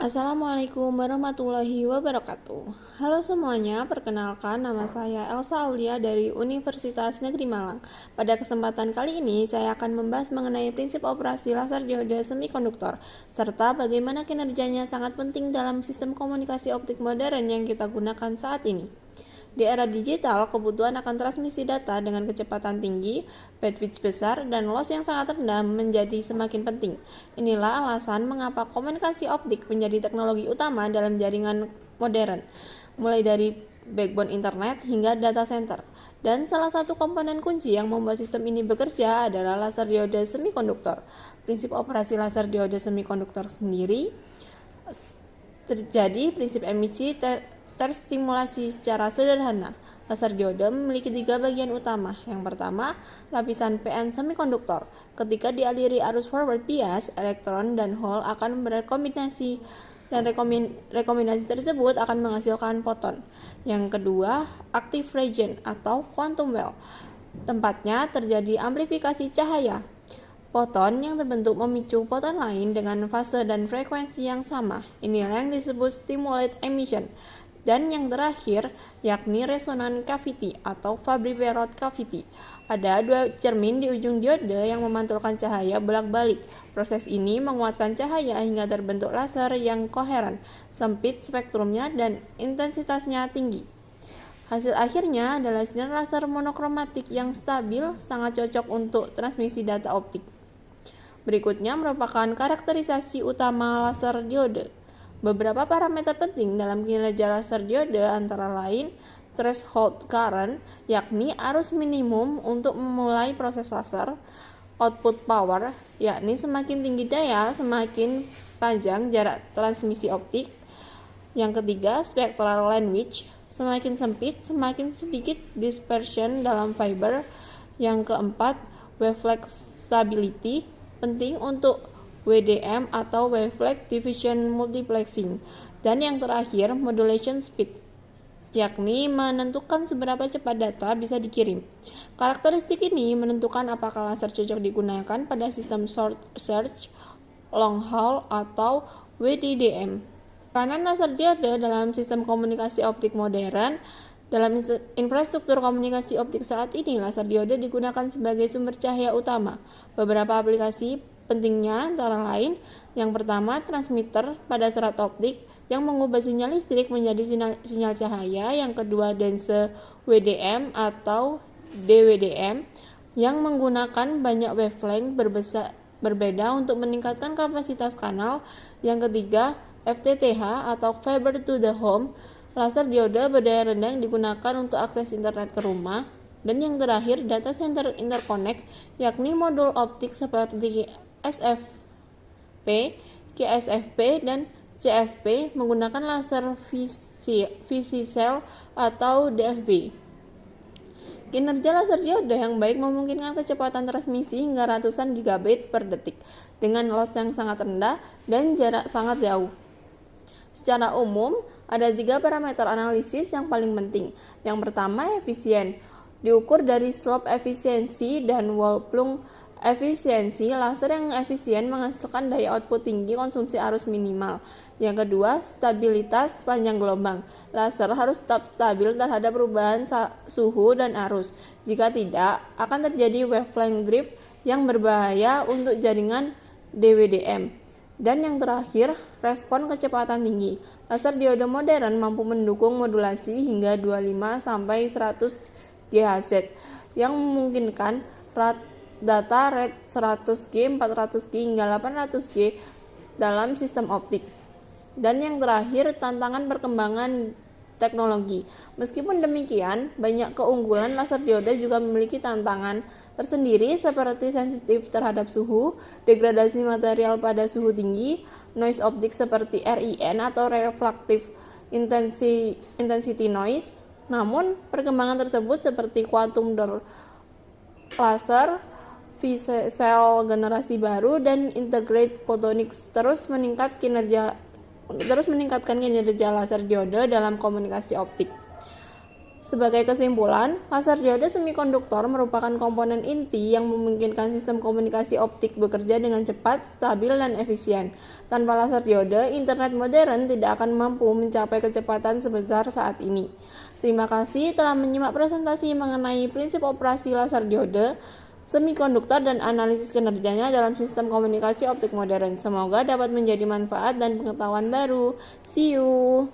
Assalamualaikum warahmatullahi wabarakatuh. Halo semuanya, perkenalkan nama saya Elsa Aulia dari Universitas Negeri Malang. Pada kesempatan kali ini, saya akan membahas mengenai prinsip operasi laser diode semikonduktor, serta bagaimana kinerjanya sangat penting dalam sistem komunikasi optik modern yang kita gunakan saat ini. Di era digital, kebutuhan akan transmisi data dengan kecepatan tinggi, bandwidth besar, dan loss yang sangat rendah menjadi semakin penting. Inilah alasan mengapa komunikasi optik menjadi teknologi utama dalam jaringan modern, mulai dari backbone internet hingga data center. Dan salah satu komponen kunci yang membuat sistem ini bekerja adalah laser diode semikonduktor. Prinsip operasi laser diode semikonduktor sendiri terjadi prinsip emisi terstimulasi secara sederhana. Laser diode memiliki 3 bagian utama. Yang pertama, lapisan PN semikonduktor. Ketika dialiri arus forward bias, elektron dan hole akan berkombinasi dan rekombinasi tersebut akan menghasilkan foton. Yang kedua, active region atau quantum well. Tempatnya terjadi amplifikasi cahaya. Foton yang terbentuk memicu foton lain dengan fase dan frekuensi yang sama. Inilah yang disebut stimulate emission. Dan yang terakhir, yakni resonan cavity atau Fabry-Perot cavity. Ada 2 cermin di ujung diode yang memantulkan cahaya bolak-balik. Proses ini menguatkan cahaya hingga terbentuk laser yang koheren, sempit spektrumnya dan intensitasnya tinggi. Hasil akhirnya adalah sinar laser monokromatik yang stabil, sangat cocok untuk transmisi data optik. Berikutnya merupakan karakterisasi utama laser diode. Beberapa parameter penting dalam kinerja laser diode antara lain threshold current, yakni arus minimum untuk memulai proses laser, output power, yakni semakin tinggi daya semakin panjang jarak transmisi optik. Yang ketiga, spectral language, semakin sempit semakin sedikit dispersion dalam fiber. Yang keempat, wavelength stability, penting untuk WDM atau Wavelength Division Multiplexing. Dan yang terakhir, modulation speed, yakni menentukan seberapa cepat data bisa dikirim. Karakteristik ini menentukan apakah laser cocok digunakan pada sistem short search, long haul, atau WDDM. Peranan laser diode dalam sistem komunikasi optik modern. Dalam infrastruktur komunikasi optik saat ini, laser diode digunakan sebagai sumber cahaya utama. Beberapa aplikasi pentingnya antara lain, yang pertama transmitter pada serat optik yang mengubah sinyal listrik menjadi sinyal cahaya. Yang kedua, dense WDM atau DWDM yang menggunakan banyak wavelength berbeda untuk meningkatkan kapasitas kanal. Yang ketiga, FTTH atau Fiber to the Home, laser diode berdaya rendah yang digunakan untuk akses internet ke rumah. Dan yang terakhir, data center interconnect, yakni modul optik seperti SFP, QSFP, dan CFP menggunakan laser VC cell atau DFB. Kinerja laser diode yang baik memungkinkan kecepatan transmisi hingga ratusan gigabit per detik dengan loss yang sangat rendah dan jarak sangat jauh. Secara umum, ada 3 parameter analisis yang paling penting. Yang pertama, efisien, diukur dari slope efisiensi dan wall plug efisiensi. Laser yang efisien menghasilkan daya output tinggi, konsumsi arus minimal. Yang kedua, stabilitas panjang gelombang. Laser harus tetap stabil terhadap perubahan suhu dan arus. Jika tidak, akan terjadi wavelength drift yang berbahaya untuk jaringan DWDM. Dan yang terakhir, respon kecepatan tinggi. Laser diode modern mampu mendukung modulasi hingga 25-100 GHz yang memungkinkan data rate 100G, 400G, hingga 800G dalam sistem optik. Dan yang terakhir, tantangan perkembangan teknologi. Meskipun demikian, banyak keunggulan laser diode juga memiliki tantangan tersendiri seperti sensitif terhadap suhu, degradasi material pada suhu tinggi, noise optik seperti RIN atau reflective intensity noise. Namun, perkembangan tersebut seperti quantum dot laser, VC cell generasi baru, dan integrated photonics terus meningkatkan kinerja laser diode dalam komunikasi optik. Sebagai kesimpulan, laser diode semikonduktor merupakan komponen inti yang memungkinkan sistem komunikasi optik bekerja dengan cepat, stabil, dan efisien. Tanpa laser diode, internet modern tidak akan mampu mencapai kecepatan sebesar saat ini. Terima kasih telah menyimak presentasi mengenai prinsip operasi laser diode, semikonduktor, dan analisis kinerjanya dalam sistem komunikasi optik modern. Semoga dapat menjadi manfaat dan pengetahuan baru. See you!